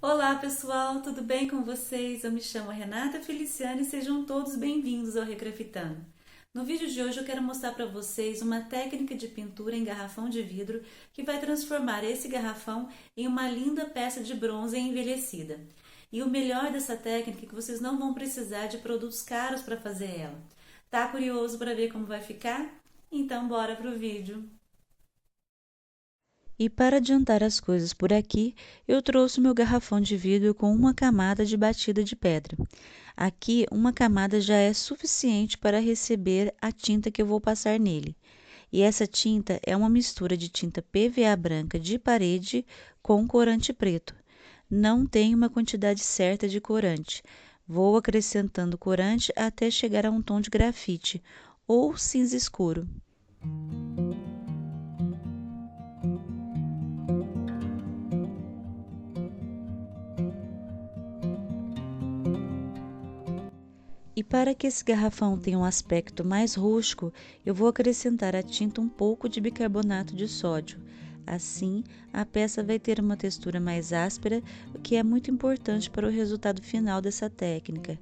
Olá pessoal, tudo bem com vocês? Eu me chamo Renata Feliciane e sejam todos bem-vindos ao Recrafitando. No vídeo de hoje eu quero mostrar para vocês uma técnica de pintura em garrafão de vidro que vai transformar esse garrafão em uma linda peça de bronze envelhecida. E o melhor dessa técnica é que vocês não vão precisar de produtos caros para fazer ela. Tá curioso para ver como vai ficar? Então bora pro vídeo! E para adiantar as coisas por aqui, eu trouxe o meu garrafão de vidro com uma camada de batida de pedra. Aqui, uma camada já é suficiente para receber a tinta que eu vou passar nele. E essa tinta é uma mistura de tinta PVA branca de parede com corante preto. Não tem uma quantidade certa de corante. Vou acrescentando corante até chegar a um tom de grafite ou cinza escuro. E para que esse garrafão tenha um aspecto mais rústico, eu vou acrescentar à tinta um pouco de bicarbonato de sódio. Assim, a peça vai ter uma textura mais áspera, o que é muito importante para o resultado final dessa técnica.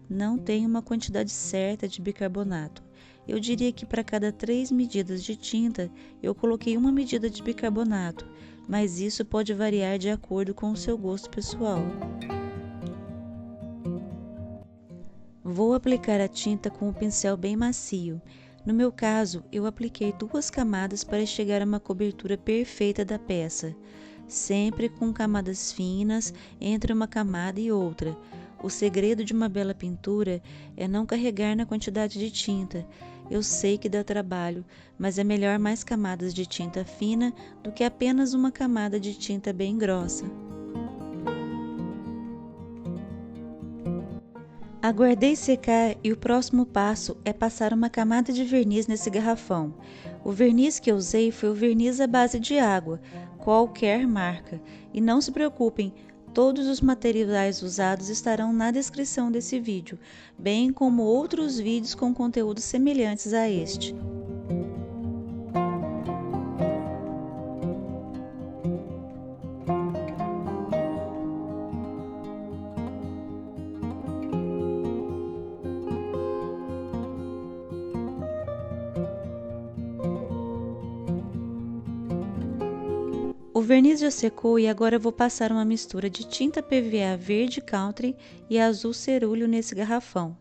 Não tem uma quantidade certa de bicarbonato. Eu diria que para cada 3 medidas de tinta, eu coloquei uma medida de bicarbonato, mas isso pode variar de acordo com o seu gosto pessoal. Vou aplicar a tinta com o pincel bem macio. No meu caso, eu apliquei 2 camadas para chegar a uma cobertura perfeita da peça, sempre com camadas finas entre uma camada e outra. O segredo de uma bela pintura é não carregar na quantidade de tinta. Eu sei que dá trabalho, mas é melhor mais camadas de tinta fina do que apenas uma camada de tinta bem grossa. Aguardei secar e o próximo passo é passar uma camada de verniz nesse garrafão. O verniz que eu usei foi o verniz à base de água, qualquer marca. E não se preocupem, todos os materiais usados estarão na descrição desse vídeo, bem como outros vídeos com conteúdos semelhantes a este. O verniz já secou e agora eu vou passar uma mistura de tinta PVA verde country e azul cerúleo nesse garrafão.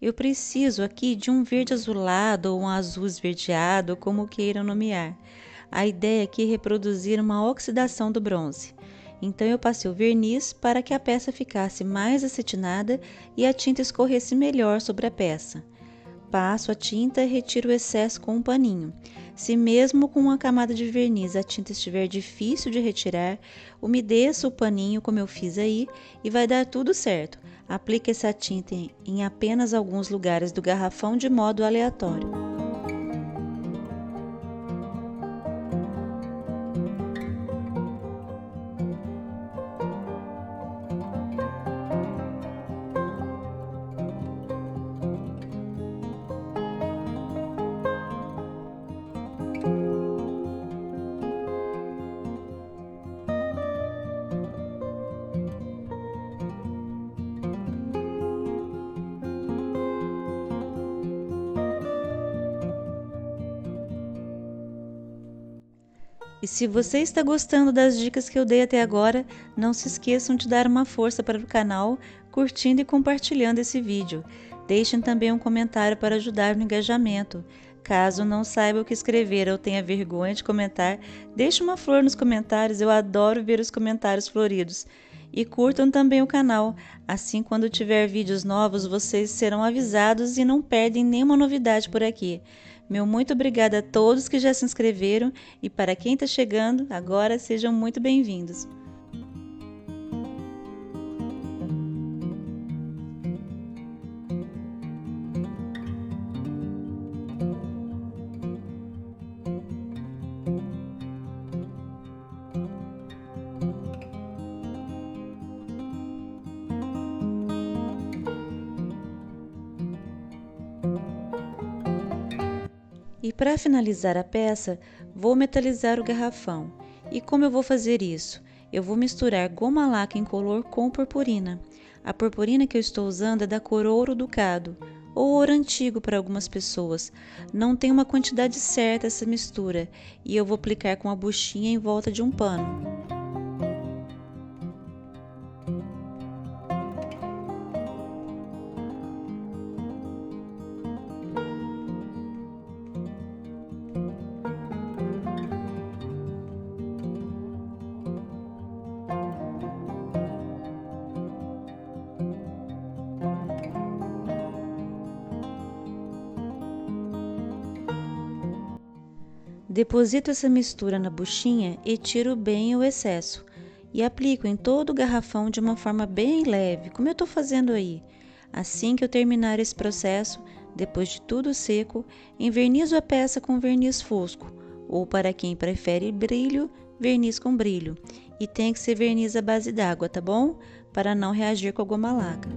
Eu preciso aqui de um verde azulado ou um azul esverdeado, como queiram nomear. A ideia aqui é reproduzir uma oxidação do bronze. Então eu passei o verniz para que a peça ficasse mais acetinada e a tinta escorresse melhor sobre a peça. Passo a tinta e retiro o excesso com um paninho. Se mesmo com uma camada de verniz a tinta estiver difícil de retirar, umedeça o paninho como eu fiz aí e vai dar tudo certo. Aplique essa tinta em apenas alguns lugares do garrafão de modo aleatório. E se você está gostando das dicas que eu dei até agora, não se esqueçam de dar uma força para o canal, curtindo e compartilhando esse vídeo. Deixem também um comentário para ajudar no engajamento. Caso não saiba o que escrever ou tenha vergonha de comentar, deixe uma flor nos comentários, eu adoro ver os comentários floridos. E curtam também o canal, assim quando tiver vídeos novos vocês serão avisados e não perdem nenhuma novidade por aqui. Meu muito obrigada a todos que já se inscreveram e para quem está chegando, agora sejam muito bem-vindos. E para finalizar a peça, vou metalizar o garrafão. E como eu vou fazer isso? eu vou misturar goma laca incolor com purpurina. A purpurina que eu estou usando é da cor ouro ducado, ou ouro antigo para algumas pessoas. Não tem uma quantidade certa essa mistura, e eu vou aplicar com a buchinha em volta de um pano. Deposito essa mistura na buchinha e tiro bem o excesso. E aplico em todo o garrafão de uma forma bem leve, como eu estou fazendo aí. Assim que eu terminar esse processo, depois de tudo seco, envernizo a peça com verniz fosco, ou para quem prefere brilho, verniz com brilho. E tem que ser verniz à base d'água, tá bom? Para não reagir com a goma laca.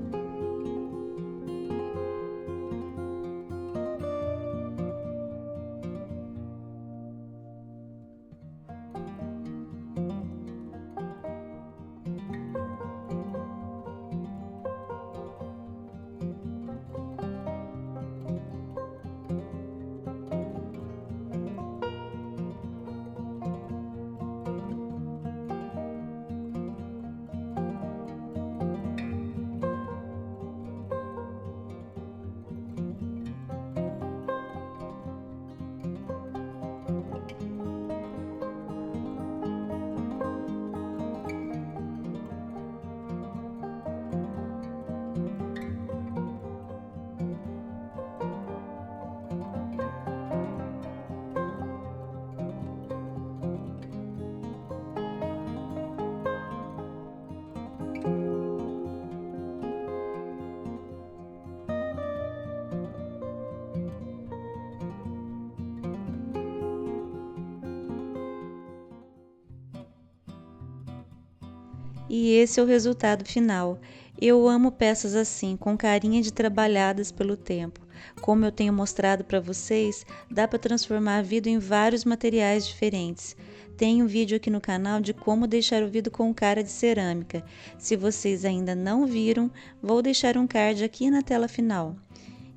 E esse é o resultado final. Eu amo peças assim, com carinha de trabalhadas pelo tempo. Como eu tenho mostrado para vocês, dá para transformar vidro em vários materiais diferentes. Tem um vídeo aqui no canal de como deixar o vidro com cara de cerâmica. Se vocês ainda não viram, vou deixar um card aqui na tela final.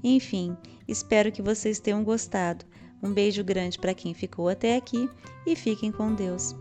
Enfim, espero que vocês tenham gostado. Um beijo grande para quem ficou até aqui e fiquem com Deus.